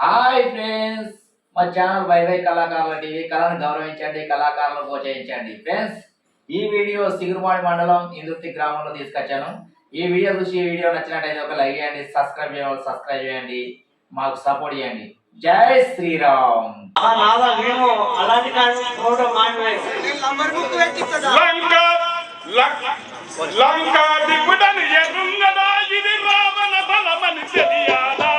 Hi friends, మా channel YY కళాకారుల TV. కళను గౌరవించండి, కళాకారులను ప్రోత్సహించండి. ఫ్రెండ్స్, ఈ వీడియో సిగురుమాడి మండలం ఇందుర్తి గ్రామంలో తీసుకొచ్చాను. ఈ వీడియో చూసి ఈ వీడియో నచ్చినట్టయితే ఒక లైక్ చేయండి, సబ్స్క్రైబ్ చేయండి, మాకు సపోర్ట్ చేయండి. జై శ్రీరామ్. లంకా దిగుడని ఎరుంగదా ఇది రావణ బలమని తెలియాలా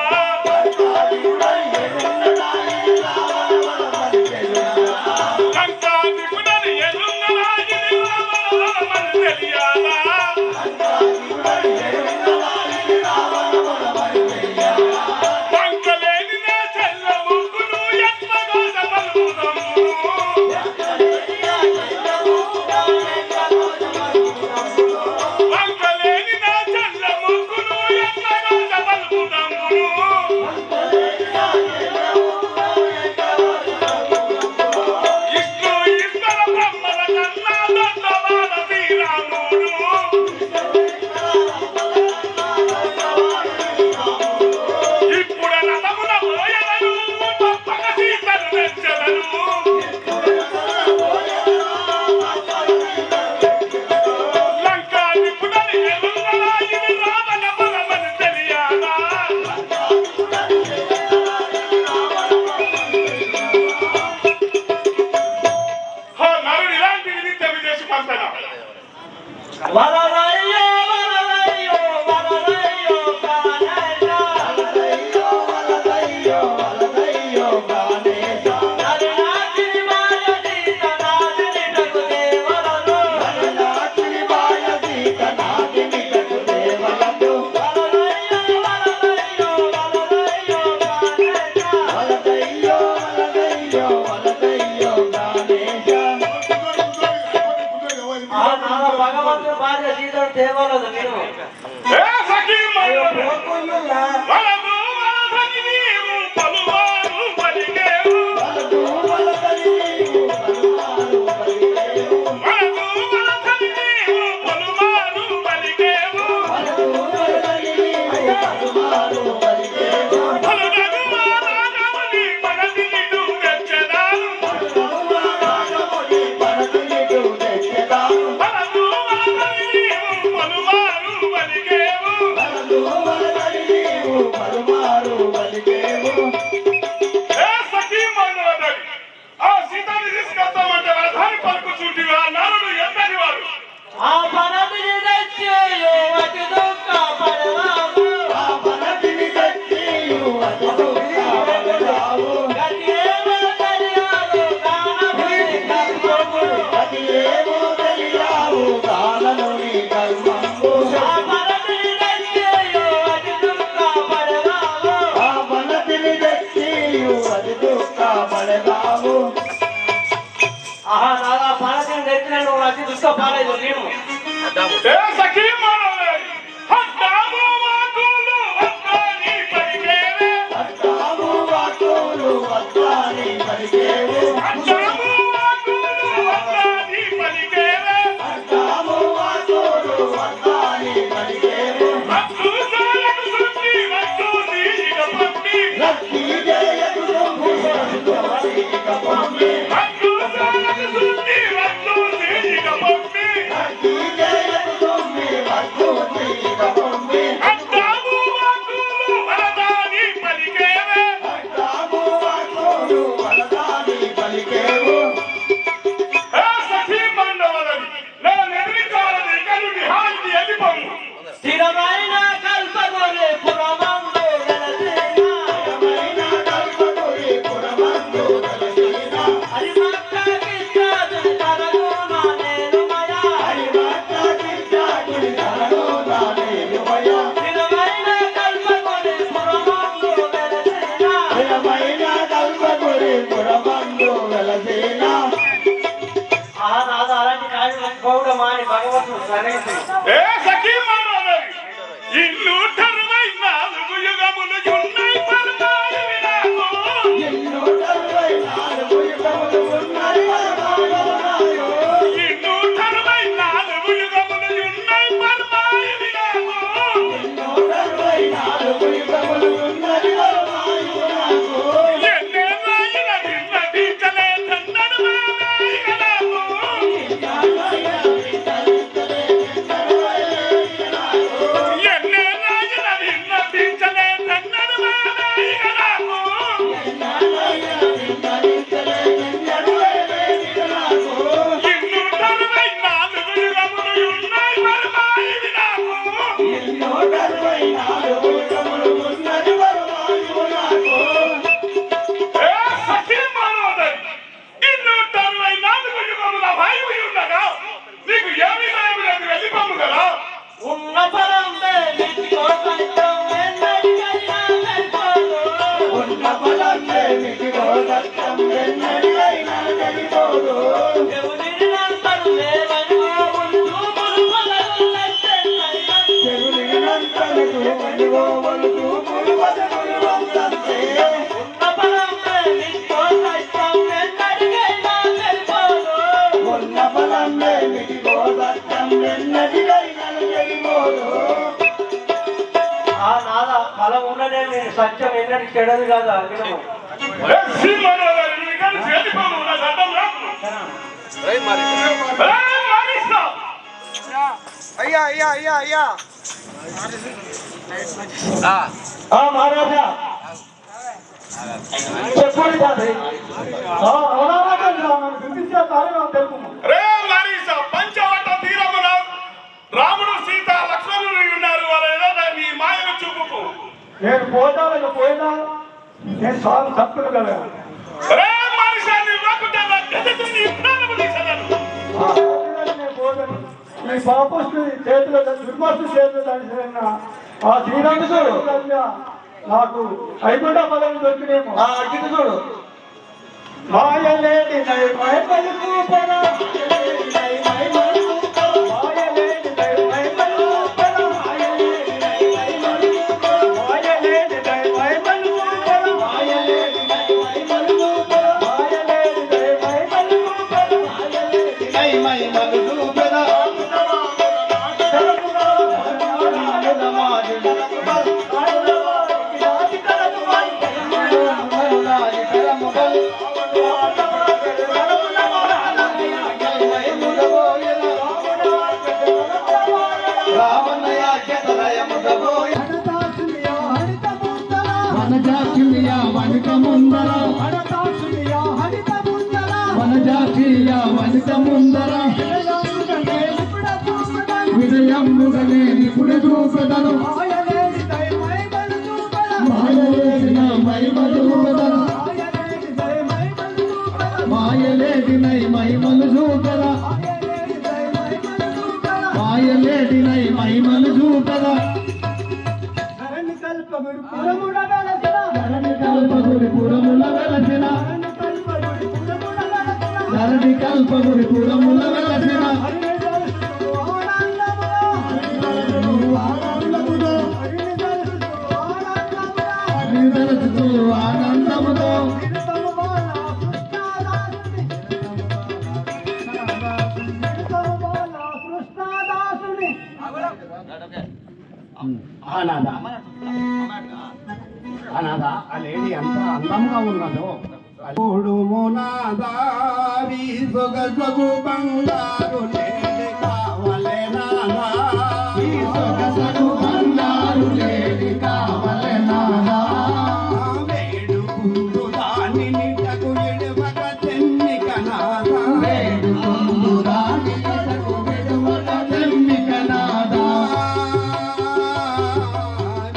లంకా దిగుడని ఎరుంగదా ఇది రావణ బలమని తెలియాలా వంకలేని నా చెల్ల ముగ్గును ఎంతగా బలుదము దేవాలదు నేను ఏ సఖీ మల్ల ఇల్లు టర్వై నాలుగు యుగములు ఉన్నాయి పరమాయ వినాయకు ఇల్లు టర్వై నాలుగు యుగములు ఉన్నాయి పరమాయ వినాయకు ఉన్న బలం లేనిదిగో సత్యం ఎన్నడిగైనా జరిపోదు. చెవులినంతలకు వలుగో వలుగు పురువదములు వంతంతే. ఉన్న బలం లేనిదిగో సత్యం ఎన్నడిగైనా జరిపోదు. ఆ నాద బలం ఉన్నదే మీరు సత్యం ఎన్నటి చెడదు కదా వినము. అయ్యా అయ్యా అయ్యా అయ్యా మహారాజా చెప్పండి తండ్రి. పిలిపించే కార్యం తెలుపు. పంచవట తీరమున రాముడు సీత లక్ష్మణుడు ఉన్నారు. వాళ్ళ నీ మాయను చూపుకు. నేను పోతాను పోయినా నేను సాగు తప్పులు కదా. ఈ పాపస్తు చేతిలో దుర్మస్తు చేతిలో తడిసిన ఆ శ్రీరాముడు నాకు ఐగుండ పదవి దొరికినేమో. అడిగి చూడు. మాయలేని మైమలు చూపరా, మాయలేని మైమలు చూపరా, మాయలేని మైమలు చూపరా, మాయలేని మైమలు చూపరా, మాయలేని మైమలు చూపరా, మాయలేని మైమలు చూపరా, మాయలేని మైమలు చూపరా. విజయముగనే నిపుడు చూపెదను మాయలేసిన మైమలు చూపెదను మాయలేడినై మైమలు చూపెద మాయలేడినై మైమలు చూపెద ధరణి కల్పగుడు పురముడ వెలసిన ధరణి కల్పగుడి పురముల వెలసిన ఆనందముతో అనాథ ఆ లేడీ ఎంత అందంగా ఉన్నదో. మునాదారి సొగసగు బంగారు లేడి కావలే నాదా ఈ సొగసగు బంగారు లేడి కావలే నాదా వేడుకుందు దాని నిటకు ఎడవక తెన్నిక నాదా వేడుకుందు దాని నిటకు ఎడవక తెన్నిక నాదా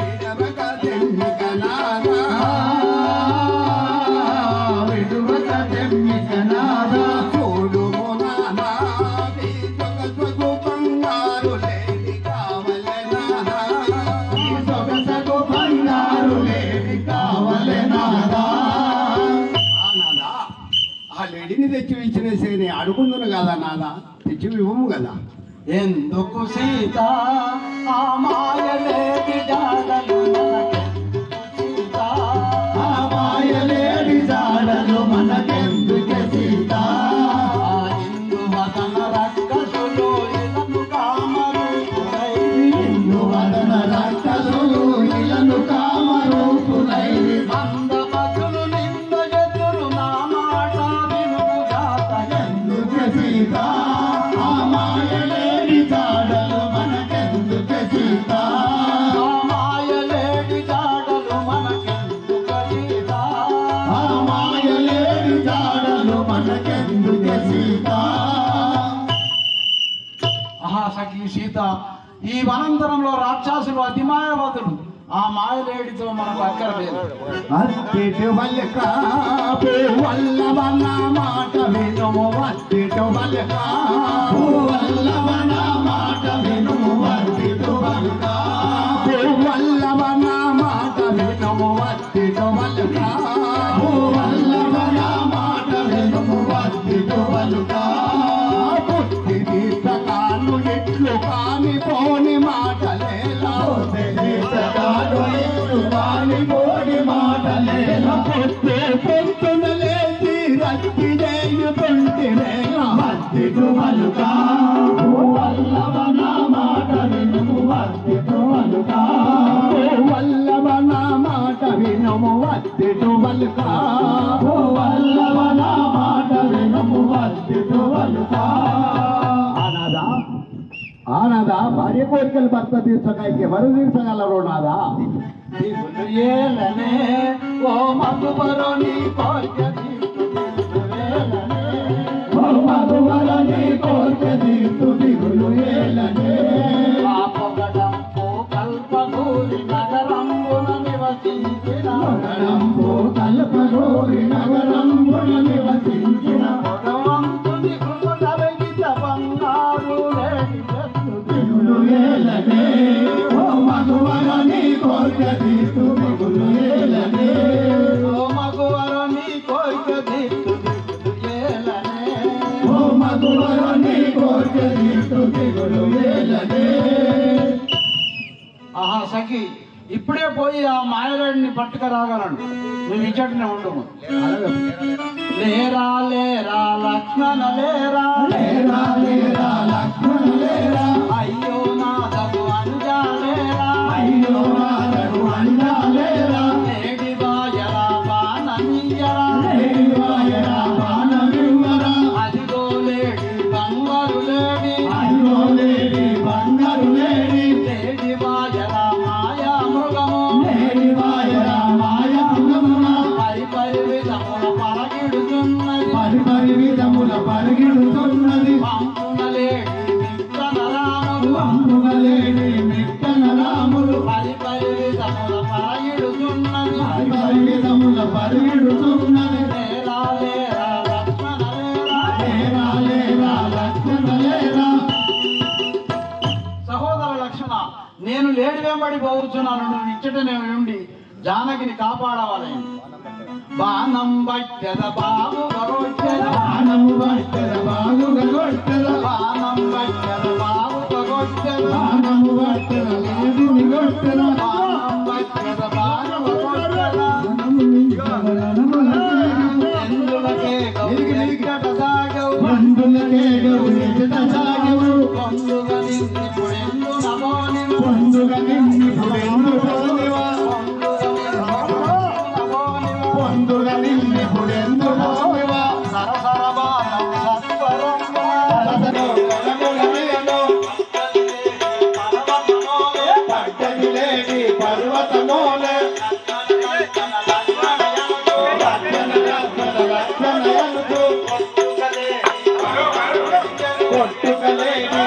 ఎడవక తెన్నిక నాదా తెచ్చి ఇచ్చిన సేని అడుగుందును కదా నాదా తెచ్చి ఇవ్వము కదా. ఎందుకు సీత ఆ మాయలేడి జాడలు సీత ఆ మాయలేడి జాడలు మనకెందుకు సీత ఇందు వదన రక్కసులు ఇలను కామరూపులై ఇందు వదన రక్కసులు ఇలను కామరూపులై అందమతులు నింద ఎదురు నా మాట వినుగు జాత ఎందుకు సీత ఆ మాయలేడి జాడలు మనకెందుకు సీత ఆ మాయలేడి జాడలు మనకెందుకు సీత ఆ మాయలేడి జాడలు మనకెందుకు సీత. సఖీ సీత ఈ వనంతరంలో రాక్షసులు అతి మాయవతులు. ఆ మాయలేడితో మనకు అక్కర్లేదు. అత్తిటు వల్లక వల్లవన మాట వినుము అత్తిటు వల్లక వల్లవన మాట వినుము అత్తిటు వల్లక కోరికలు భర్త తీర్చక ఎవరు తీర్చగలరు నాదా దిగులు ఏలనే ఓ మధువరో నీ కోరిక దిగులు ఏలనే ఆ పొగడంపు కల్పగూరి నగరంబున నివసించిన భగవంతుని కృప కలిగిన బంగారు లేడి దిగులు ఏలనే ఓ మధువర నీ కోరిక తీర్చు దిగులు ఏలనే ఓ మధువర నీ కోరిక తీర్చు దిగులు ఏలనే ఓ మధువర నీ కోరిక తీర్చు దిగులు ఏలనే ఆహా సఖి ఇప్పుడే పోయి ఆ మాయలాడిని పట్టుకురాగలను నువ్వు ఇచ్చటనే ఉండము లేరా లేరా లక్ష్మణ లేరా లేరా లేరా లక్ష్మణ లేరా అయ్యో నాదగు అంజా లేరా అయ్యో నాదగు అంజా లేరా లేడి వాయరా బాణమియ్యరా లేడి వాయరా బాణమివ్వరా అదిగో లేడి బంగారు లేడి అయ్యో లేడి బంగారు లేడి లేడి వాయరా మాయా మృగము లేడి వాయరా మాయా మృగమున పరిపరి విధముల పరిగిడుతున్నది పంపున లేడి మిట్టన రాములు పంపున లేడి మిట్టన రాములు పరిపరి విధముల పరిగిడుతున్నది పరిపరి విధముల పరిగిడుతున్నది లేరా లేరా లక్ష్మణ లేరా లేరా లేరా లక్ష్మణ లేరా సహోదర లక్ష్మణ నేను లేడి వెంబడి పోవచ్చున్నాను నువ్వు ఇచ్చటనే ఉండి జానకిని కాపాడవాలి బాణం బట్టెద బాబు గొట్టెద బాణం బట్టెద బాబు గొట్టెద బాణం బట్టెద బాబు గొట్టెద బాణం బట్టెద లేడిని గొట్టెద బాణం బట్టెద బాబు గొట్టెద ఎందులకే గౌరికట సాగవు ఎందులకే గౌరికట సాగవు పొందుగా నిన్నిప్పుడెందు నమోని పొందుగా నిన్నిప్పుడెందు నమోనివా పొందుగా నిన్నిప్పుడెందు నమోనివా సరసర బాణం సత్వరంబు పట్టది లేడి పర్వతమోలే కొట్టుకలేడి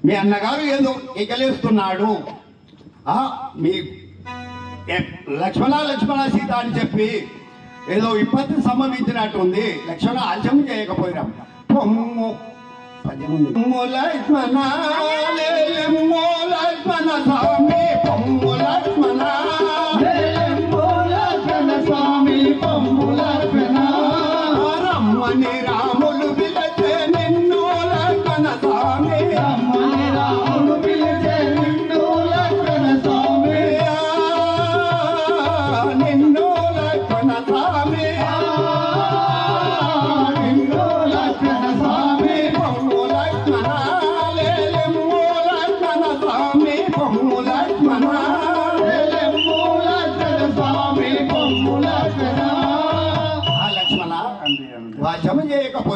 మీ అన్నగారు ఏదో ఎగలేస్తున్నాడు మీ లక్ష్మణ లక్ష్మణ సీత అని చెప్పి ఏదో విపత్తి సంభవించినట్టుంది లక్ష్మణ ఆలస్యం చేయకపోయినాం పొమ్ము లక్ష్మణ లక్ష్మణ స్వామి పొమ్ము లక్ష్మణ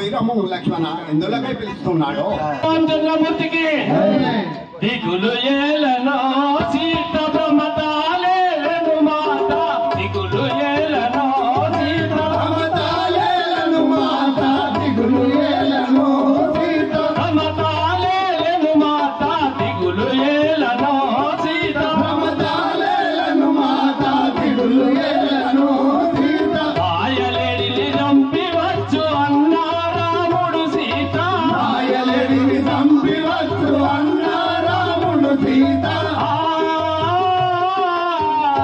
పోయిరము లక్ష్మణ ఎందులకై పిలుస్తున్నాడో రామచంద్రమూర్తికి దిగులు ఏలనో సీత ప్రమతాలేలను మాత దిగులు ఏలనో సీత ప్రమతాలేలను మాత దిగులు ఏలనో సీత ప్రమతాలేలను మాత దిగులు ఏలనో సీత ప్రమతాలేలను మాత దిగులు ఏలనో సీత మాయలేడిని చంపివచ్చు అన్నా రాముడు సీత మాయలేడిని చంపివచ్చు అన్న రాముడు సీత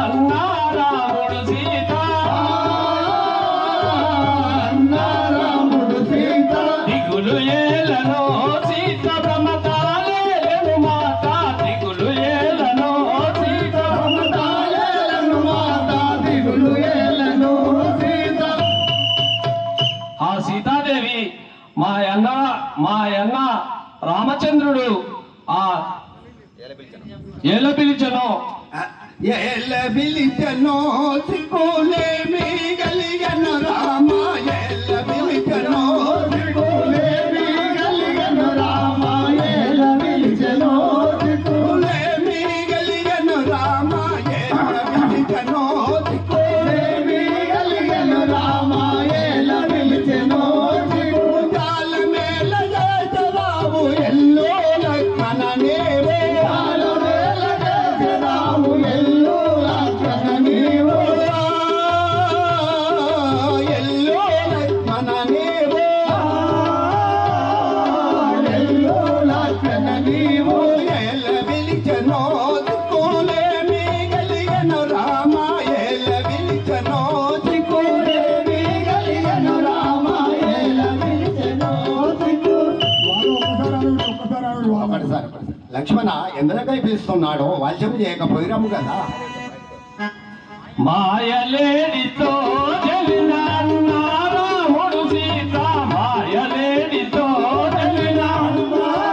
అన్నా రాముడు సీత అన్న రాముడు సీత దిగులు ఏలనో సీత ప్రమతాలేలను మాత దిగులు ఏలనో సీత ప్రమతాలేలను మాత దిగులు ఏలనో సీత ఆ సీతాదేవి మా అన్న రామచంద్రుడు ఆ ఎలా పిలిచను ఎల్ల పిలిచనో సిక్కులేమి గలిగను రామ ఎల్ల పిలిచనో సిక్కులేమి గలిగను రామ ఎల్ల పిలిచనో సిక్కులేమి గలిగను రామ ఎల్ల పిలిచనో సిక్కులేమి గలిగను రామ ఎల్ల పిలిచనో సిక్కుజాల మేల జయరావు ఎల్లో లక్ష్మణ నేవే జాల మేల జయరావు ఎల్లో లక్ష్మణ నీవో ఎల్లో లక్ష్మణ నీవో ఎల్లో లక్ష్మణ నీవో ఎల్ల పిలిచనో సిక్కులేమి గలిగను రామ ఎల్ల పిలిచనో సిక్కులేమి గలిగను రామ ఎల్ల పిలిచనో సిక్కు ఒకటిసారి లక్ష్మణ ఎందులకై పిలుస్తున్నాడో వశం చేయకపోయిరము కదా మాయలేడితో తెలిన అన్న రాముడు సీత మాయలేడితో తెలిన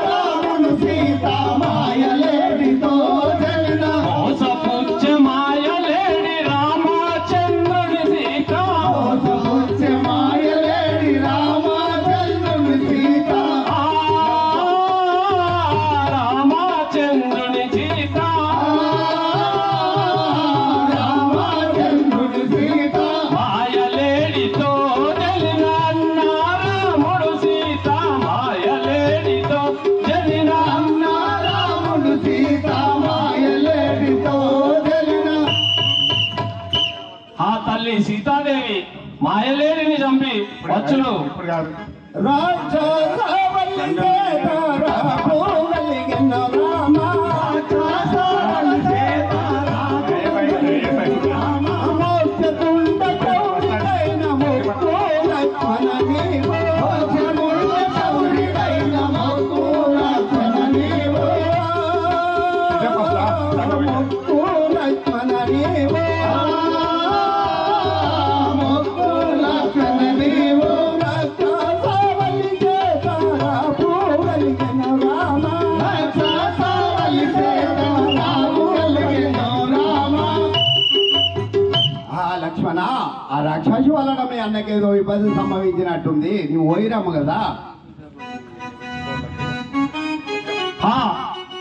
రాముడు సీత మాయలేడితో తెలిన మోసపుచ్చ మాయలేడి రామచంద్రుడి సీత మోసపుచ్చ మాయలేడి రామచంద్రుని సీత రామచంద్రుని సీత రామచంద్రుని సీత మాయలేడితో తెలిన అన్న రాముడు సీత మాయలేడితో తెలిన అన్న రాముడు సీత మాయలేడితో తెలిన ఆ తల్లి సీతాదేవి మాయలేడిని చంపి వచ్చును రాక్షసవల్లి సీతారామోగలిగిన రామ రాక్షసవల్లి సీతారామ మోక్షతుండ చౌరికైన ముక్కు లక్ష్మణ నీవో మోక్షముండ చౌరికైన ముక్కు లక్ష్మణ నీవో ముక్కు లక్ష్మణ నీవో ముక్కు లక్ష్మణ నీవో రాక్షసవల్లి సీతారామోగలిగిన రామ రాక్షసవల్లి సీతారామోగలిగిన రామ ఆ లక్ష్మణ ఆ రాక్షసి వలన మీ అన్నకేదో ఇబ్బంది సంభవించినట్టుంది నువ్వు పోయిరాము కదా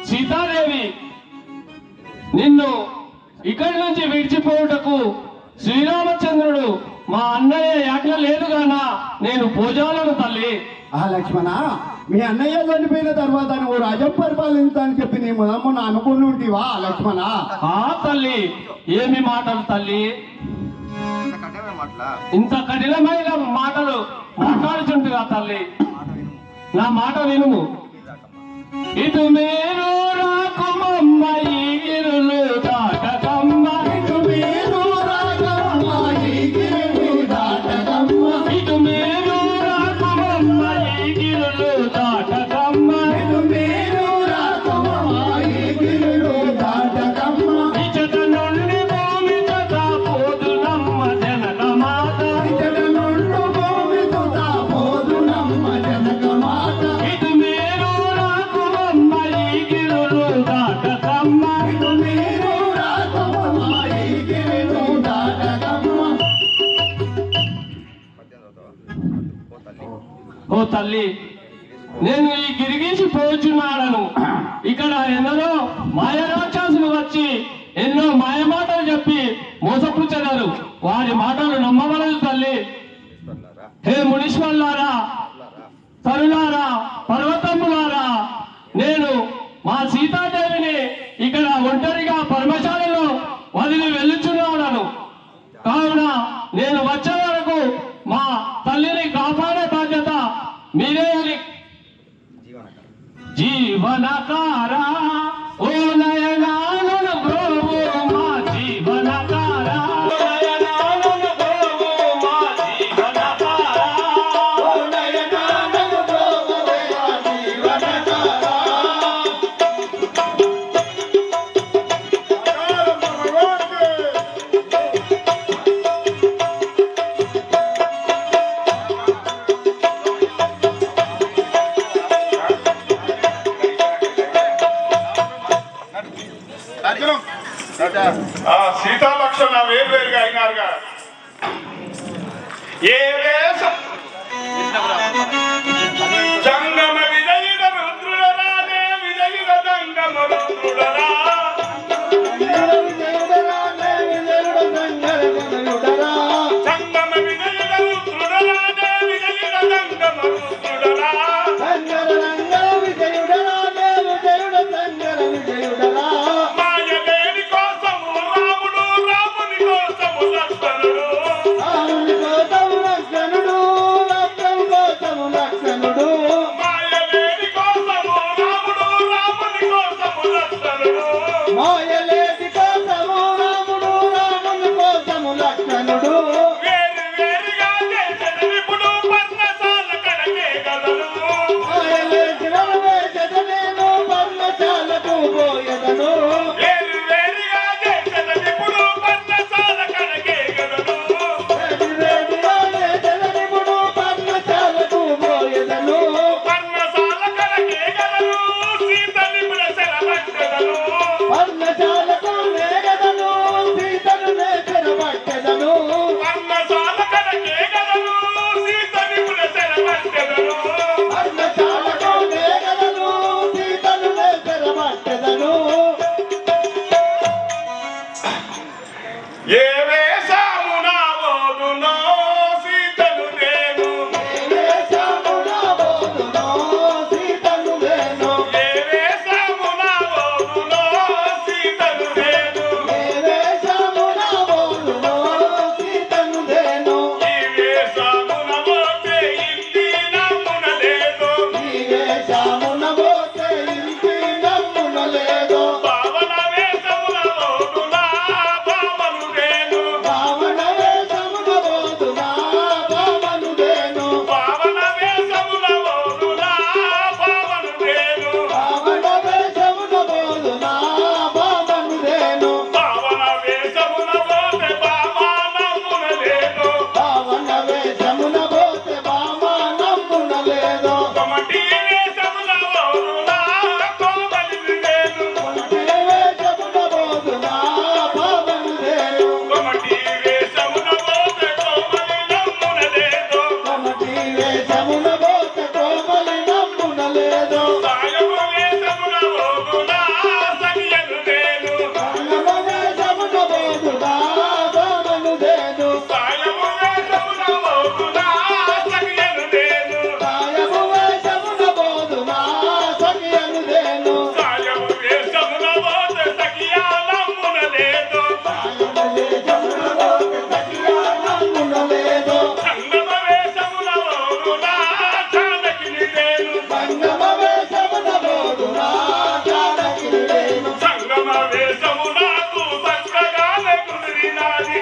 సీతాదేవి నిన్ను ఇక్కడి నుంచి విడిచిపోవుటకు శ్రీరామచంద్రుడు మా అన్నయ్య యాజ్ఞ లేదుగానా నేను పూజాలను తల్లి ఆ లక్ష్మణ మీ అన్నయ్య చనిపోయిన తర్వాత నువ్వు రాజ్యం పరిపాలించాలని చెప్పి నీ మొదమ్మ అనుకుని ఉంటివా లక్ష్మణ ఆ తల్లి ఏమి మాటలు తల్లి ఇంత కఠినమైన మాటలు మాట్లాడుచుంటుగా తల్లి నా మాట వినుము ఇటు మీరు రాకుమమ్మ ఈ గిరులు దాటకమ్మ ఇటు మీరు రాగమ్మ ఈ గిరి దాటకమ్మ ఇటు మీరు రాకుమమ్మ ఈ గిరులు దాటకమ్మ ఇటు మీరు రాగమ్మ ఈ గిరి దాటకమ్మ ఇచట నుండి భూమి చట పోదునమ్మ జనక మాత ఇతడ నుండు భూమి తుత పోదునమ్మ జనక మాత ఇటు మీరు రాకుమమ్మ ఈ గిరులు దాటకమ్మ తల్లి, నేను ఈ గిరిగీసి పోచున్నాడను. ఇక్కడ ఎందరో మాయరాక్షసులు వచ్చి ఎన్నో మాయమాటలు చెప్పి మోసపుచ్చగలరు. వారి మాటలు నమ్మవలదు తల్లి. హే మునీశ్వర్లారా, తరులారా, పర్వతములారా, నేను మా సీతాదేవిని ఇక్కడ ఒంటరిగా పరమశాలలో వదిలి వెళ్ళుచున్నాను. కావున నేను వచ్చే వరకు మా తల్లిని కాపాడే బాధ్యత మీరే అని. జీవనకారా ఓ నయనాలను బ్రోవు మా జీవనకారా, నయనాలను బ్రోవు మా జీవనకారా, ఓ నయనాలను బ్రోవు మా జీవనకారా. సీతా లక్ష్మణ వేరువేరుగా అయినారుగా ఏ వేషం జంగమ విజయుడ రుద్రుడరానే విజయుడ జంగమ రుద్రుడరా జంగమ విజయుడ రుద్రుడరానే విజయుడ జంగమ రుద్రుడరా మాయలేని కోసము రాముడు రాముని కోసము లక్ష్మణుడు మాయలేని కోసము రాముడు రాముని కోసము లక్ష్మణుడు వేరు వేరుగా చేసిన విపుడు పర్ణశాల కడకే గలరు వేరు వేరుగా చేసిన విపుడు పర్ణశాల కడకే గలరు పర్ణశాల కడకే గలరు సీతని ప్రసరబట్టెదరు పర్ణశాల కడకే గలరు సీతని ప్రసరబట్టెదరు ఏ వేషమున ఓదునో సీతను నేను ఏ వేషమున ఓదునో సీతను నేను ఈ వేషమున పోతే ఇంటి నమ్మున లేదు పావన వేషమున ఓదునా పావను నేను పావన వేషమున ఓదునా పావను నేను పావన వేషమున పోతే బామా నమ్మున లేదు కమటి వేషమున ఓదునా కోమలి నేను కమటి వేషమున పోతే కోమలి నమ్మున లేదు సాయము వేషమున ఓదునా సగియను నేను సాయము వేషమున ఓదునా సగియను నేను సాయము వేషమున పోతే సగియా నమ్మున లేదు సంగమ వేషమున ఓదునా జానకిని నేను సంగమ వేషమునకు చక్కగానే కుదిరినాది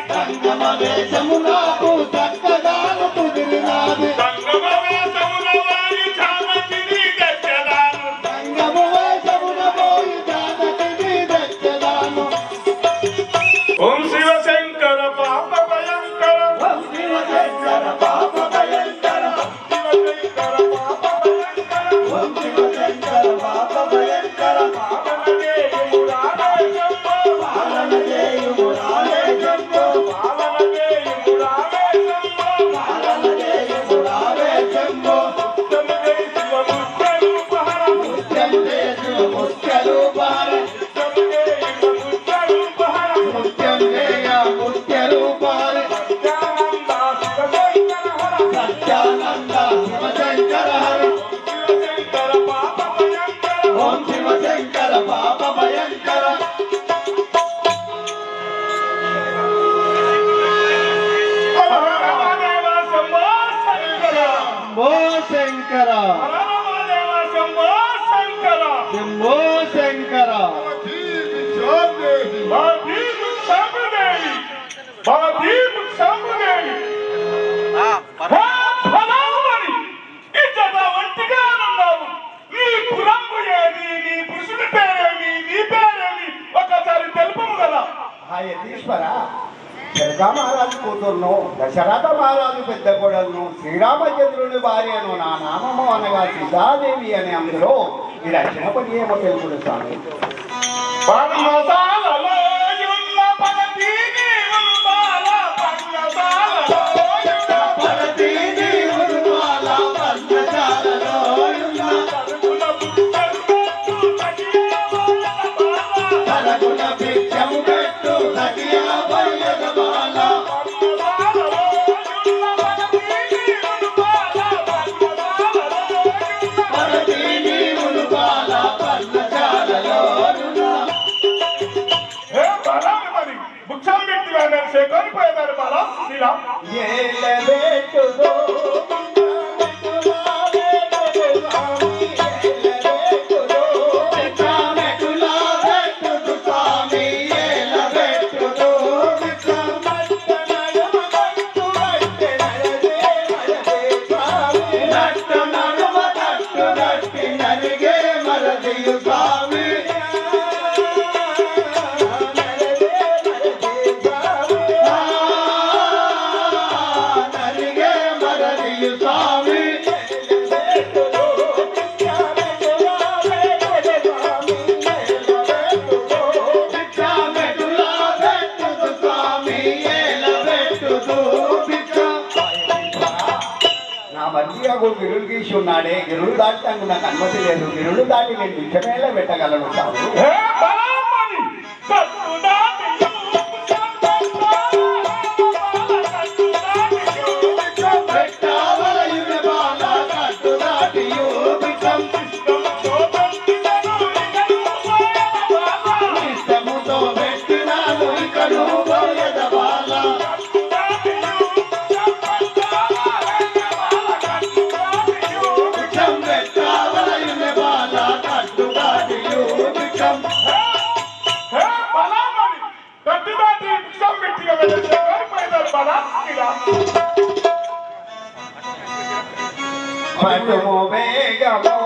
సంగమ వేషమున వారి జానకిని తెచ్చదాను ఓం శివశంకర పాప భయంకర శివశంకర పాప భయంకర పావన చేయుమురాలే జంబో జనక మహారాజు కూతురును దశరథ మహారాజు పెద్ద కోడలను శ్రీరామచంద్రుని భార్యను నా నామము అనగా సీతాదేవి అని అందులో ఈ రక్షణ పని ఏమో తెలుపుడు స్వామి. పర్ణశాలలో ఉన్న పగతి నీవులు బాల, పర్ణశాలలో ఉన్న పగతి నీవులు బాల, పర్ణశాలలో ఉన్న తలకుల భిక్షము పెట్టు సఖియా బయ్యద బాల, పర్ణశాలలో ఉన్న పగతి నీవులు బాల, పర్ణశాలలో ఉన్న పగతి నీవులు బాల, పర్ణశాలలో ముఖ్యం వ్యక్తి సేకరిపోయినారు బాలా శ్రీరామ్. గిరుడు గీసి ఉన్నాడే, గిరుడు దాటడానికి నాకు అనుమతి లేదు. గిరుడు దాటి నేను భిక్షమేళ పెట్టగలను స్వామి. పటుము వేగము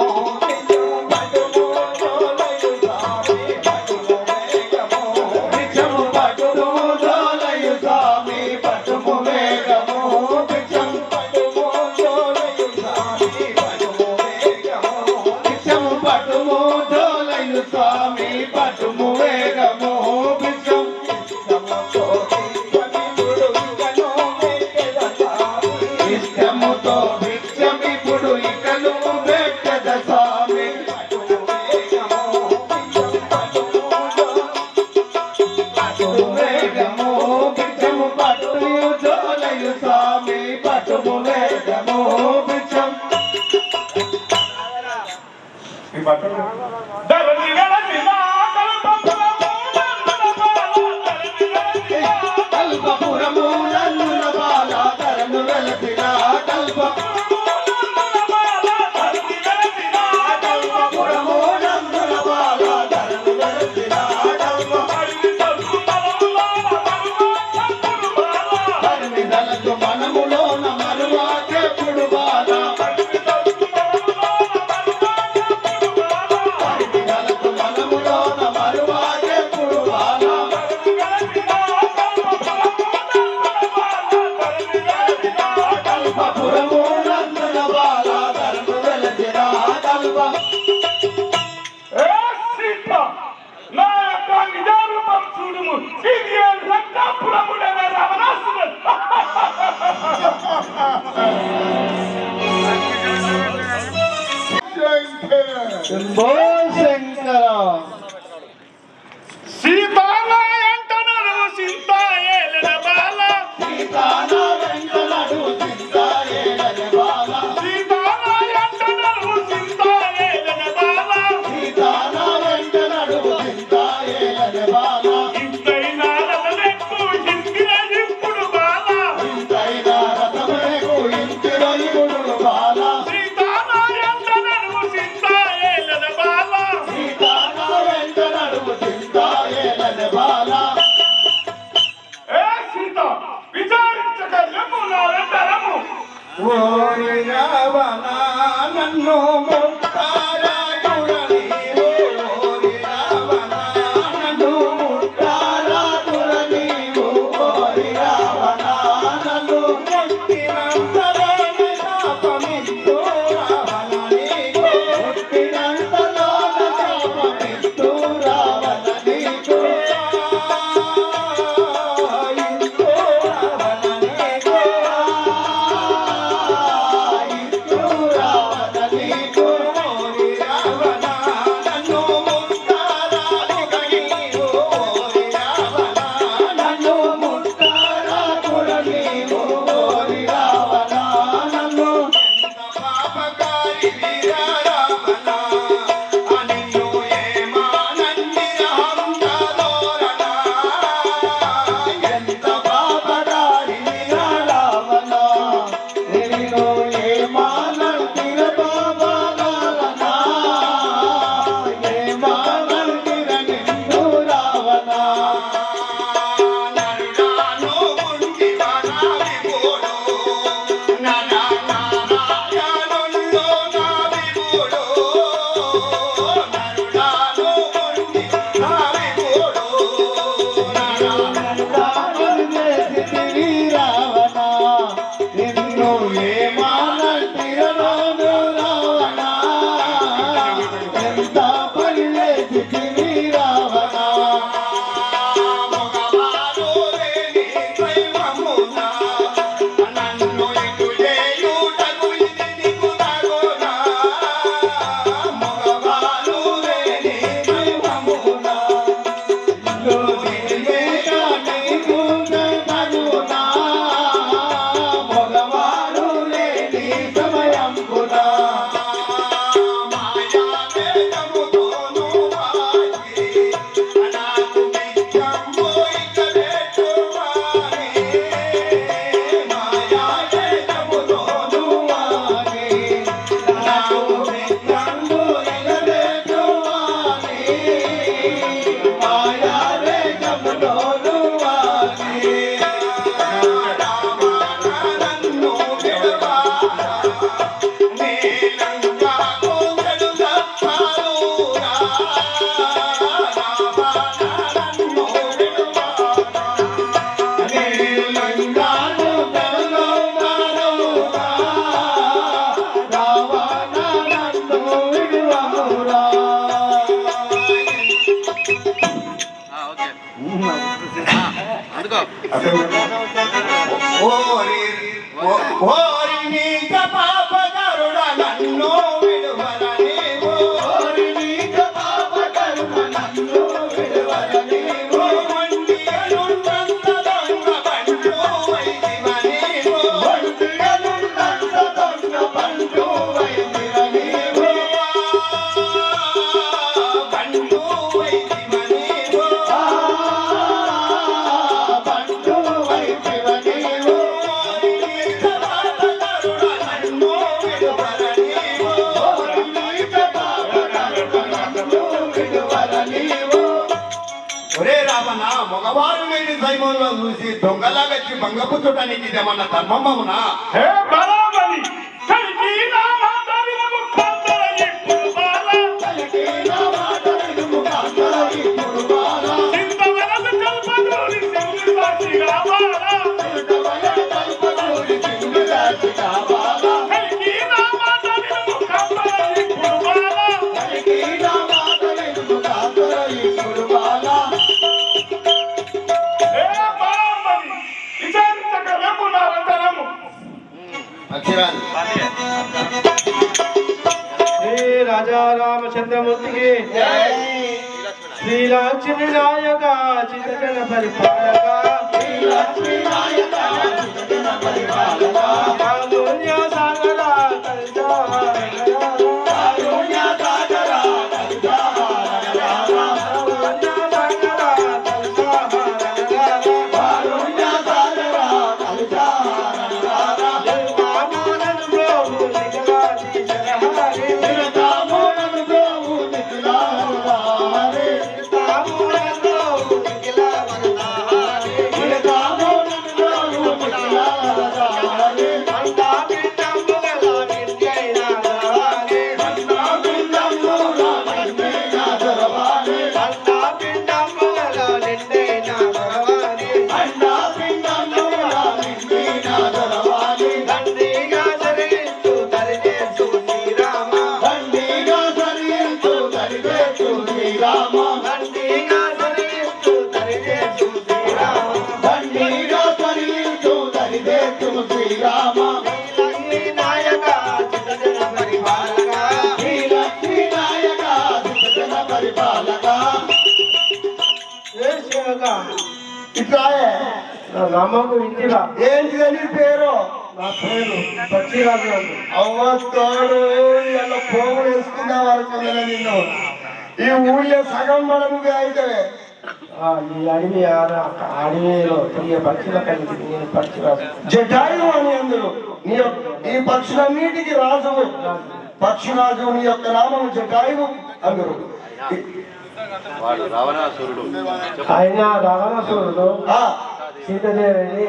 ఓరి నీచ పాపకరుడ నన్ను విడువర నీవు ఓరి నీచ పాపకరుడ నన్ను విడువర నీవు ఒంటియనున్నంత దొంగ బంటు వైదివ నీవు ఒంటియనున్నంత దొంగ బంటు వైదివ నీవు బంటు వైదివ నీవు బంటు వైదివ నీవు ఒరే రావణ మగవారు లేని సైమంలో చూసి దొంగలాగచ్చి భంగపుచ్చుటానికి ఇదేమన్నా ధర్మమ్మవునా హే బలాబలి కలికి నా మాట వినుము కాంతర ఇప్పుడు బాల సింతవరద కల్పనూరి సింగి సాక్షిగా బాల కలికి నా మాట వినుము కాంతర ఇప్పుడు బాల హే బలాబలి విచారించక రేపు నా వంతనము అక్షరాలు శ్రీ రాజా రామచంద్రమూర్తికి శ్రీ లక్ష్మీ నాయక చిత్తజన పరిపాలక కారుణ్య సాగర ఇట్లాయే రామకు ఇంటిరా ఏంటిది నీ పేరు నా పేరు పచ్చిరాజు అవ్వతోడు ఇలా పోగులు వేసుకున్నా వాళ్ళ నిన్ను ఈ ఊళ్ళో సగం మనముగా అయితే ఈ అడవి అడవిలో తిరిగే పక్షుల కలిసి నేను పచ్చిరాజు జటాయు అని అందరు ఈ పక్షులన్నిటికీ రాజు పక్షిరాజు నీ యొక్క నామం జటాయు అందరు ఆయన రావణాసురుడు సీతాదేవిని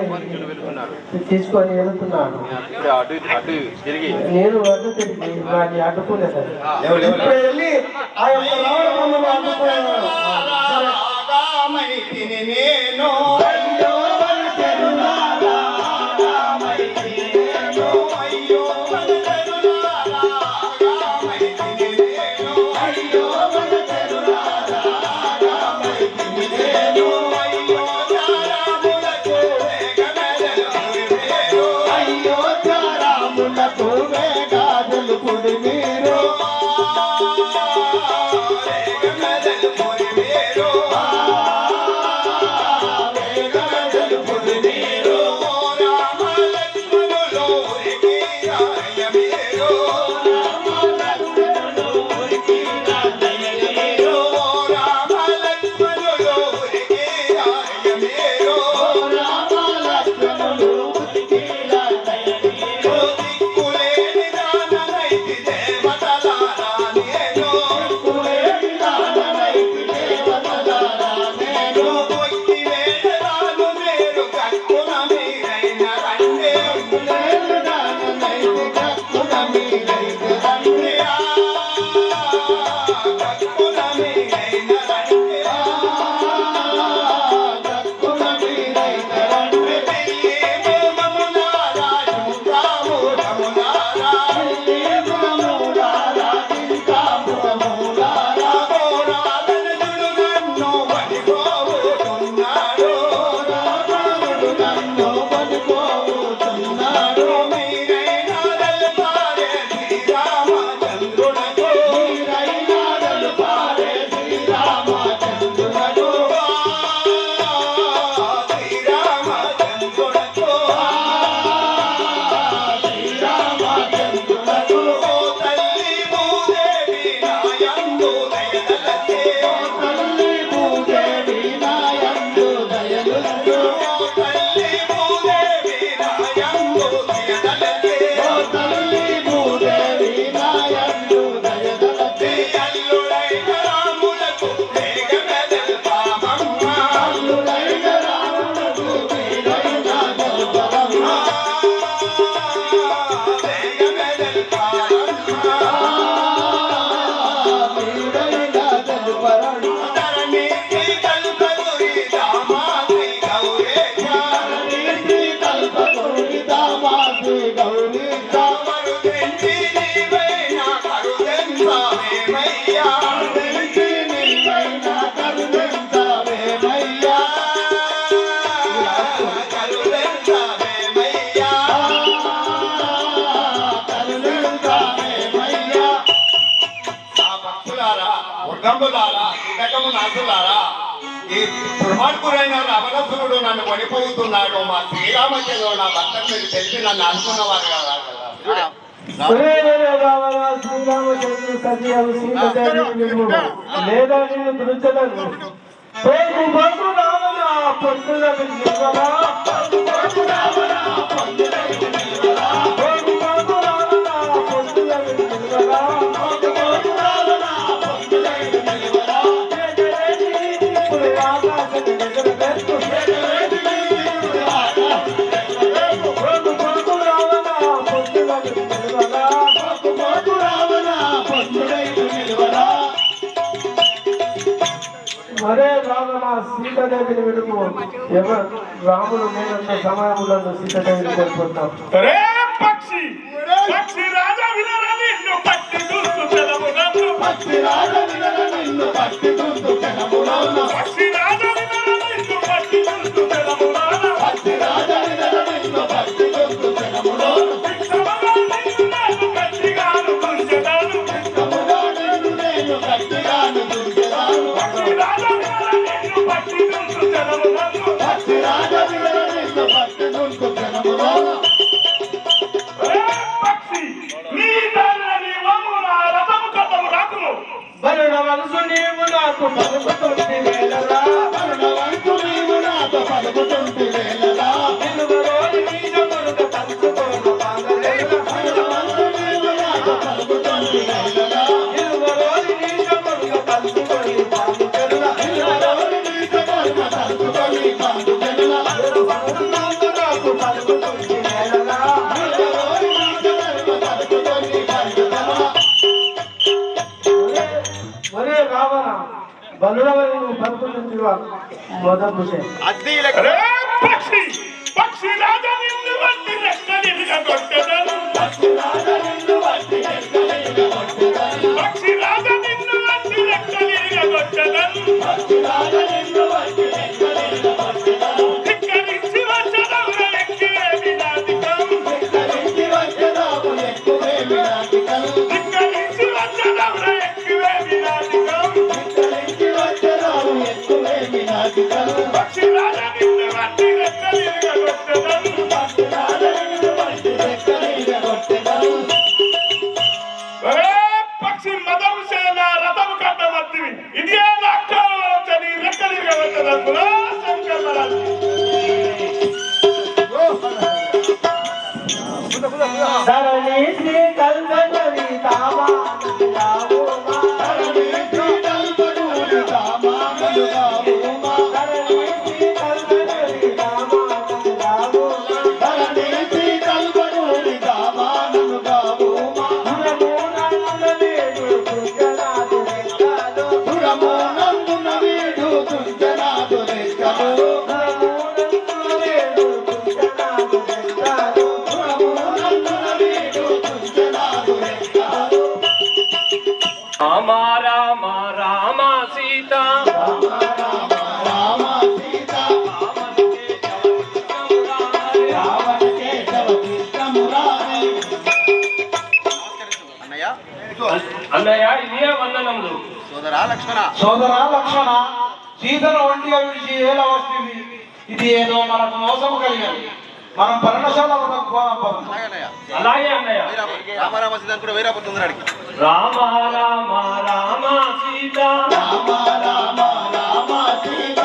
తీసుకొని వెళ్తున్నాడు. నేను అడ్డు తిరిగి వాడిని అడ్డుకునేదాన్ని. ఇప్పుడు వెళ్ళి ఆ యొక్క రావణమ్మను అడ్డుకున్నాను. నేను మూఢంబులారా ఇదకము నాసులారా ఈ దుర్మార్గుడైన రావణసురుడు నన్ను పడిపోతున్నాడు. మా శ్రీరామచంద్రుడు నా భర్త మీరు తెలిసి నన్ను అనుకున్నవారు కదా. శ్రీరామచంద్రుడు సజీవం సీతదేవి విడుము లేదా నిన్ను పిలుచదను పొద్దున పిలువరా మరే రావణ సీతాదేవిని విడుము. ఎవరు రాముడు నేనంత సమయంలో సీతాదేవిని కోల్పోతాం. రే పక్షి పక్షి రాజా వినరా నిన్ను పట్టి దుర్సు పెదములను పక్షి రాజా వినరా నిన్ను పట్టి దుర్సు పెదములను పక్షి రాజా వినరా నిన్ను పట్టి దుర్సు పెదములను పక్షి రాజా వినరా నిన్ను పట్టి దుర్సు పెదములను విక్రమగా నిన్ను నేను గట్టిగాను దుర్జనాను విక్రమగా నిన్ను నేను గట్టిగాను దుర్జనాను పక్షి రాజా వినరా నిన్ను పట్టి దుర్సు పెదములను పక్షి రాజా వినరా నిన్ను పట్టి దుర్సు పెదములను వరుణవంశు నీవు నాకు పలుకుతుంటి వేళలా వరుణవంశు నీవు నాతో పలుకుతుంటి వేళలా నిలువరోని నీజ మురుగ తలుచుకోను పాదలేల వరుణవంశు నీవు నాతో పలుకుతుంటి వేళలా నిలువరోని నీజ మురుగ తలుచుకొని పాదుకెళ్ళ నిలువరోని నీజ మురుగ తలుచుకొని పాదుకెళ్ళ వరుణవంశు నాకు పలుకుతుంటి వేళలా నిలువరోని నీజ మురుగ తలుచుకొని పాదుకెళ్ళ. ఒరే రావణ బలుడవని నువ్వు పలుకుతుంటివా మొదలు పక్షి పక్షి రాజా నిన్ను వట్టి రెక్కలిగా కొట్టెదను పక్షి రాజా నిన్ను వట్టి రెక్కలిగా కొట్టెదను పక్షి రాజా నిన్ను వట్టి రెక్కలిగా కొట్టెదను పక్షి రాజా నిన్ను వట్టి రెక్కలిగా కొట్టెదను ధిక్కరించి వచ్చదవుర ఎక్కువేమి నాటికం ధిక్కరించి వచ్చదవు ఎక్కువేమి నాటికం ధిక్కరించి వచ్చదవుర ఎక్కువేమి నాటికం ధిక్కరించి వచ్చదవు ఎక్కువేమి నాటికం పక్షి రాజా నిన్ను వట్టి రెక్కలిగా కొట్టెదను పక్షి రాజా నిన్ను వట్టి రెక్కలిగా కొట్టెదను. పక్షి మదము సేన రథము కట్టమత్తివి ఇదే లక్కని రెక్కలిగా కొట్టెదను శంకరరాజు. ధరణి శ్రీ కల్పనవి తామా రావుమా ధరణి శ్రీ కల్పనవి తామా రావుమా ధరణి శ్రీ కల్పనవి తామా రావుమా ధరణి శ్రీ కల్పనవి తామా రావుమా పురమోనందున వీడు దుర్జనాదు రెక్కలు పురమోనందున వీడు దుర్జనాదు రెక్కలు పురమోనందున వీడు దుర్జనాదు రెక్కలు పురమోనందున వీడు దుర్జనాదు రెక్కలు. రామ రామ రామ సీత రామ సీత రావణ కేశవ కృష్ణమురారి. అన్నయ్య ఇదే వందనములు. సోదరా లక్ష్మణ సీతను ఒంటిగా విడిచి ఏల వస్తుంది. ఇది ఏదో మనకు మోసము కలిగదు. మనం పర్ణశాల పోదాం. అలాగే అన్నయ్య. రామారామ సీత కూడా వేరేపోతుంది. రామ రామ రామ సీత రామ రామ రామ సీత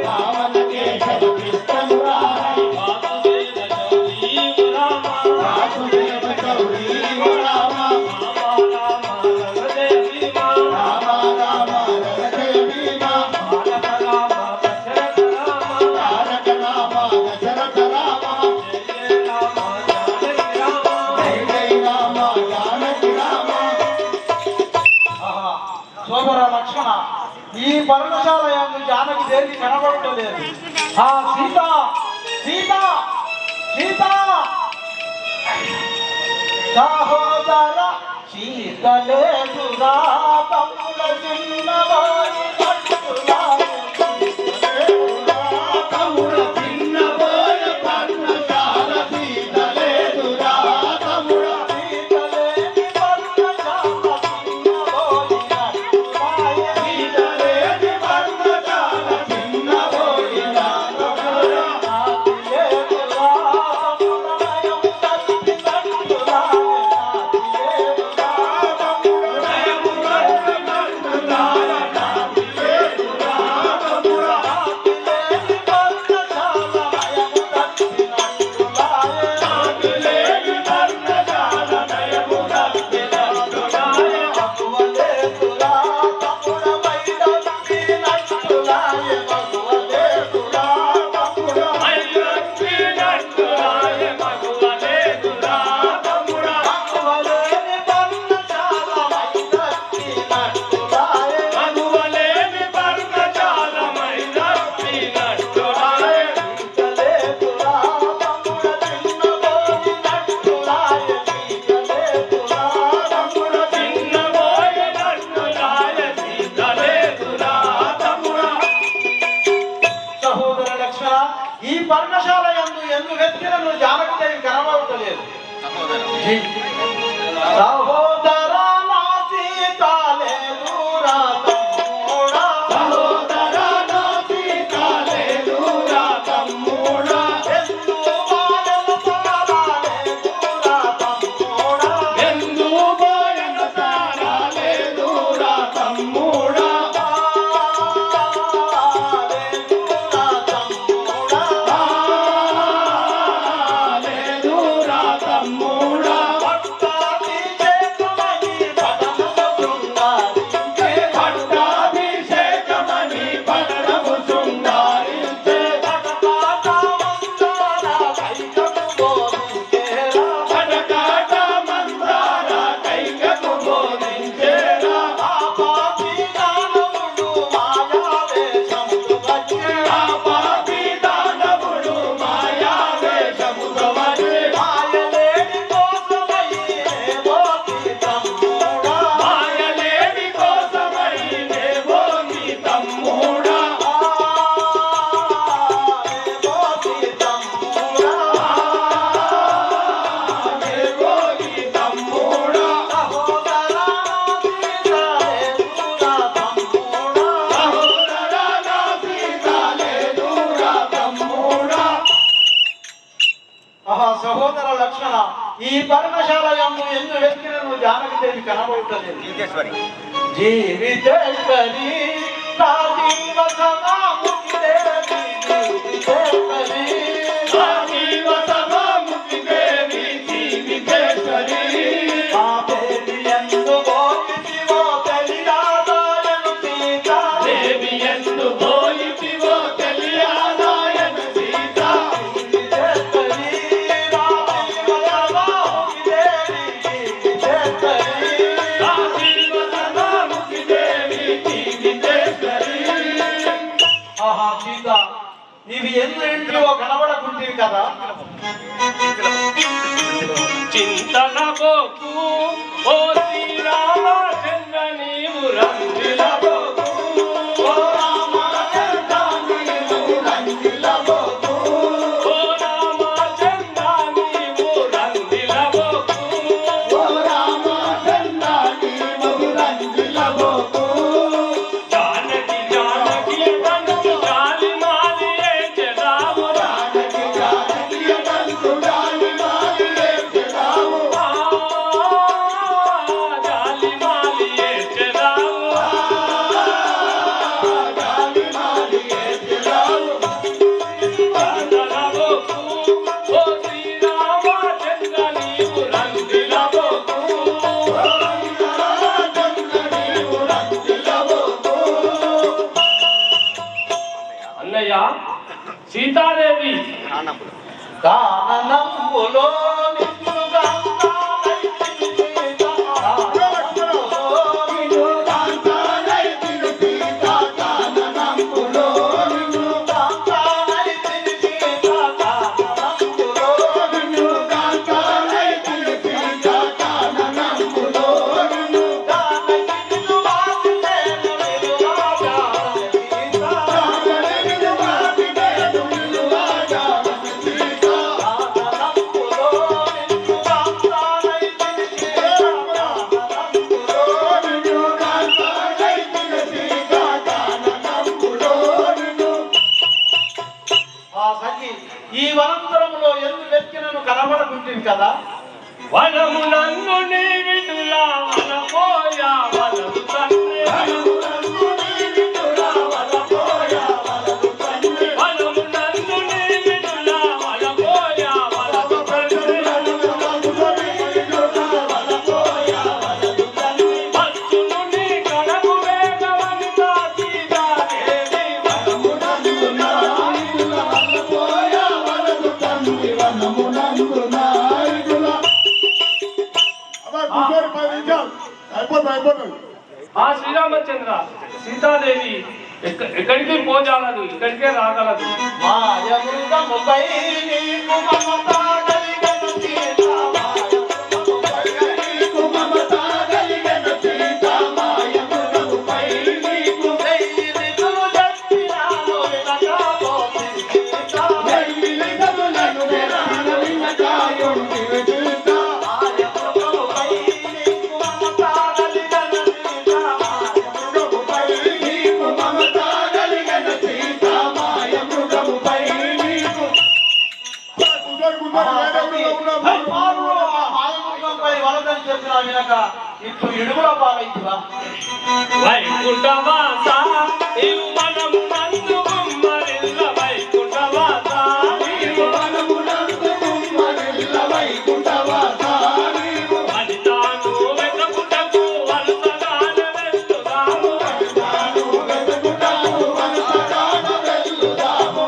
రావణ కేశవ కృష్ణమురారి. వాసుదేవ గౌరీ రామ రామ రామ రఘుజయ భీమ తారక రామ దశరథ రామ జయ జయ రామ జానకి రామ. సోదర లక్ష్మణ, ఈ పర్ణశాల యందు జానకి దేనికి కనబడలేదు. ఆ సీత సీత సీత సహోదర సీతలేదురా తమ్ముల చిన్నవారి పట్టులా తమ్ముడ చిన్నబోయ పర్ణశాల సీత లేదురా తమ్ముడ. సీతలేని పర్ణశాల లక్షణ ఈ పర్ణశాల యందు ఎందు వెతికినను జానకిదేవి కనబడతలేదు. సహోదర నా సీత లేదురా తమ్ముడా, సహోదర నా సీత లేదురా తమ్ముడా, ఎందు బాయన తారా లేదురా తమ్ముడా, ఎందు బాయన తారా లేదురా తమ్ముడా, లేదురా తమ్ముడా, లేదురా తమ్ముడా, భక్తాభిషేకమని పట్టణము శృంగారించే, భటకాట మందార కైకము బోధించేరా, భటకాట మందార కైకము బోధించేరా, పాపి దానవుడు మాయావేషముతో వచ్చే, పాపి దానవుడు మాయావేషముతో వచ్చే, మాయలేడి కోసమై నేవోకి తమ్ముడా, మాయలేడి కోసమై నేవోకి తమ్ముడా, నేవోకి తమ్ముడా, నేవోకి తమ్ముడా, సహోదర నా సీత లేదురా తమ్ముడా. ఆహా సహోదర లక్షణ ఈ పర్ణశాల యందు ఎందు వెతికినను జానకిదేవి కనబడతలేదు. జీవితేశ్వరి నా జీవ సమాముఖి దేవి, జీవితేశ్వరి నా జీవ సమాముఖి దేవి, జీవితేశ్వరి ఆ దేవి ఎందు పోయితివో తెలియాదాయను సీత, దేవి ఎందు పోయితివో తెలియాదాయను సీత, జీవితేశ్వరి నా జీవ సమాముఖి దేవి, జీవితేశ్వరి నా జీవ సమాముఖి దేవి, జీవితేశ్వరి. ఆహా సీత నీవి ఎందు ఇంటివో కనబడకుంటివి కదా. చింతన పోకు ఓ శ్రీరామచంద్ర నీవు రంజిల పోకు, ఓ రామచంద్ర నీవు రంజిల పోకు, ఓ రామచంద్ర నీవు రంజిల పోకు, ఓ రామచంద్ర నీవు రంజిల పోకు, జానకి జానకి తండ్రి జాలి మాలి ఏచెదావు, జానకి జానకి తంతు జాలి మాలి ఏచెదావు, జాలి మాలి ఏచెదావు, జాలి మాలి ఏచెదావు, చింతన పోకు ఓ శ్రీరామచంద్ర నీవు రంజిల పోకు, రామచంద్ర నీవు రంజిల పోకు. అన్నయ్య సీతాదేవి కాననములో నిన్ను గాంతానైతిని సీత, నిన్ను గాంతానైతిని సీత, కాననములో నిన్ను గాంతానైతిని సీత, కాననములో నిన్ను గాంతానైతిని సీత, కాననములో నిన్ను గానకి నిన్ను వాసినేను నిలువాగా సీత, గానకి నిన్ను వాసినేను నిలువాగా సీత, కాననములో నిన్ను గాంతానైతిని సీత, కాననములో నిన్ను గాంతానైతిని సీత, కాననములో నిన్ను. ఆ సఖి ఈ వనంతరములో ఎందు వెతికినను కనబడకుంటుంది కదా. వనము నన్ను నీ విడులా వనపోయా వనము తండ్రి, వనము నన్ను నీ విడులా వనపోయా వనము తండ్రి, భక్తులు నీ కడకు వేగవనిత సీతాదేవి, వనము ఆ శ్రీరామచంద్ర సీతాదేవి ఎక్కడికి పోజాలదు, ఇక్కడికే రాగలదు. మాయమృగముపై నీకు మమత కలిగెను సీత, మాయమృగముపై నీకు మమత కలిగెను సీత, మాయమృగముపై నీకు వెయ్యి దిక్కులు చెప్పినాను వినకపోతివి సీత, చెప్పినా వినక ఇప్పుడు ఇడుగుల పాలైతువా? వైకుంఠవాస నీవు మనము నందు గుమ్మరిల్ల వైకుంఠవాస నీవు మనము నందు గుమ్మరిల్ల వైకుంఠవాస నీవు అనితాను వెతుకుటకు వలసగానే వెళ్తుదాము అనితాను వెతుకుటకు వలసగానే వెళ్తుదాము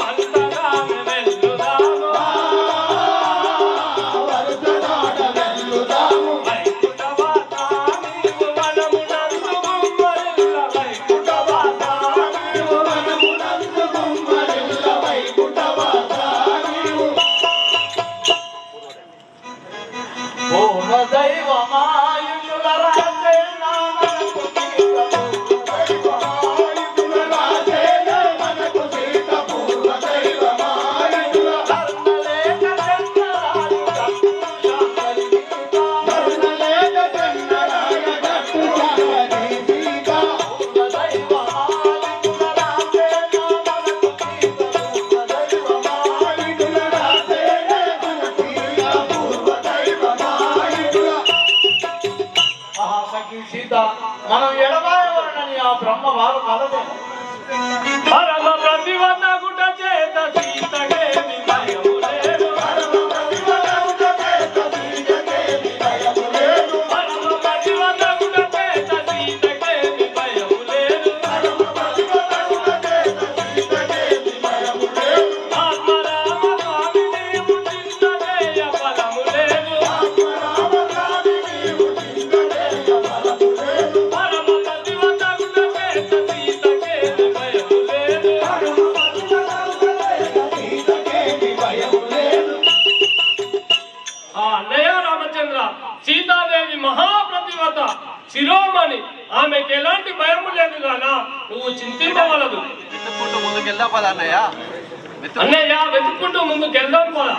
వలసగానే వెళ్తుదాము వలసగానే వెళ్తుదాము వైకుంఠవాస నీవు మనము నందు గుమ్మరిల్ల వైకుంఠవాస నీవు మనము నందు గుమ్మరిల్ల వైకుంఠవాస నీవు పూర్వ దైవమాయుల రాజే నామకు దైవమాయుల రాజే నామకు సీత పూర్వ దైవమాయుల కర్ణలేక చంద్రాలు గట్టు శాంకరి సీత కర్ణలేక చంద్రాలు గట్టు శాంకరి సీత పూర్వ దైవమాయుల రాజే నామకు సీత పూర్వ దైవమాయుల రాజే నామకు సీత పూర్వ దైవమాయుల మహాసఖి సీత మనం ఎడబాయవరనని ఆ బ్రహ్మ వారు కలదేమో. పరమ ప్రతివదగుట చేత సీతకేమి భయము లేదు పరమ ప్రతివదగుట చేత సీతకేమి భయము లేదు. పరమ ప్రతివదగుట చేత సీతకేమి భయము లేదు పరమ ప్రతివదగుట చేత సీతకేమి భయము లేదు. ఆత్మరామ స్వామి నీవు చింతనేయ ఫలము లేదు ఆత్మరామ స్వామి నీవు చింతనేయ ఫలము లేదు. పరమ ప్రతివదగుట చేత సీతకేమి భయము లేదు పరమ ప్రతివదగుట చేత సీతకేమి భయము లేదు. ఆ అన్నయ్య రామచంద్ర సీతాదేవి మహాప్రతివత శిరోమణి ఆమెకి ఎలాంటి భయము లేదు గానా నువ్వు చింతించవలదు ముందుకెళ్దాం పద అన్నయ్య అన్నయ్య వెతుక్కుంటూ ముందుకు వెళ్దాం పదా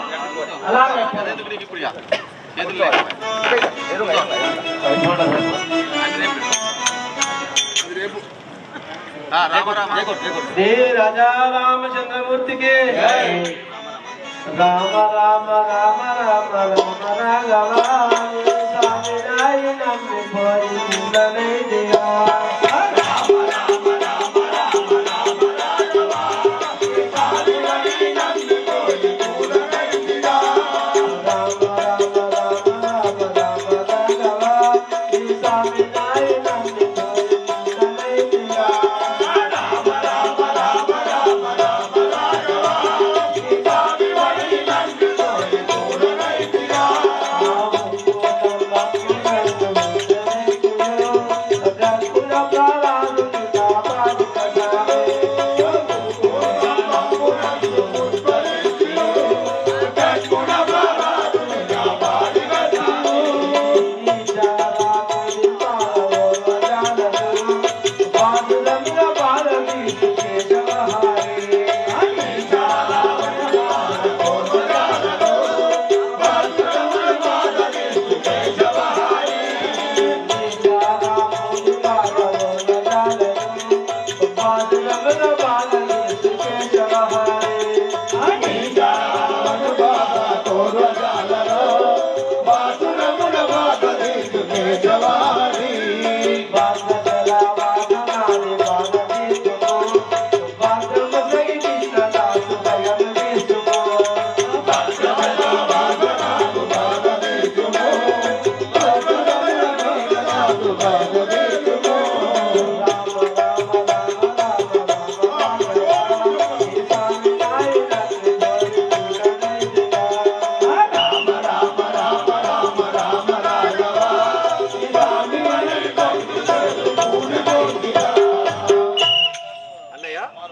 అలాగే ఎందుకు నీకు ఇప్పుడు చేతులు లేవు. రామ రామ శ్రీ రాజా రామచంద్రమూర్తికి రామ రామ రామ రామ రామ రాఘవ స్వామి నాయి నమ్మి పోయి దియా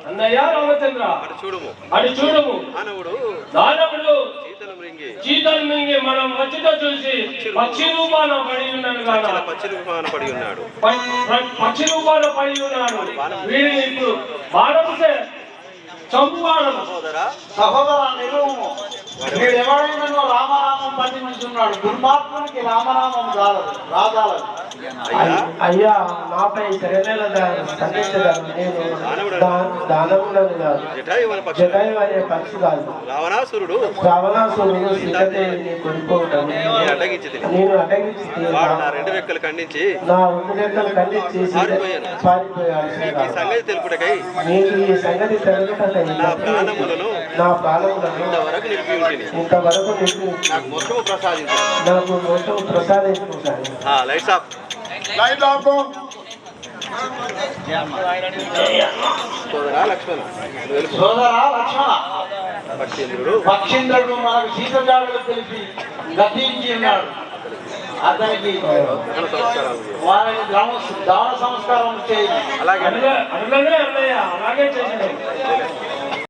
అన్నయ్య రామచంద్ర చూడము అటు చూడము మానవుడు దానవుడు సీతను మృంగి చీతలు మింగి మనం వచ్చితో చూసి పక్షి రూపాన పడి ఉన్నాడు గాన పచ్చి రూపాన పడి ఉన్నాడు పక్షి రూపాన పడి ఉన్నాడు వీడిని ఇప్పుడు బాణంసే చంపువాడు సోదరా సహోదర నిలువము వీడెవడైనా రామనామం పట్టి నుంచున్నాడు. దుర్మాత్మునికి రామనామం రాజాలదు అయ్యా నాపై శరణేల ఖండించగలను. నేను దానములను కాదు, జటాయువన పక్షి జటాయు అనే పక్షి కాదు. రావణాసురుడు రావణాసురుడు సీతాదేవిని కొనుక్కోవటం నేను అడ్డగించి వాడు నా రెండు రెక్కలు ఖండించి నా రెండు రెక్కలు ఖండించి పారిపోయాడు. ఈ సంగతి తెలుపుటకై నీకు ఈ సంగతి తెలుగుటకై నా ప్రాణములను ఇంతవరకు నిలిపి ఉంటిని. నాకు మోక్షము ప్రసాదించు. నాకు మోక్షం ప్రసాదించుకుంటాను. Lights off. Light off. సోదరా లక్ష్మణ నువ్వు వెళ్ళిపో. సోదరా లక్ష్మణ, పక్షేంద్రుడు పక్షీంద్రుడు మనకు సీతజాడులు తెలిపి గతించి ఉన్నాడు. అతనికి నమస్కారాలు. వారికి దాన సంస్కారం చేయాలి. అలాగే అట్లనే అన్నయ్య అలాగే చేసినాం.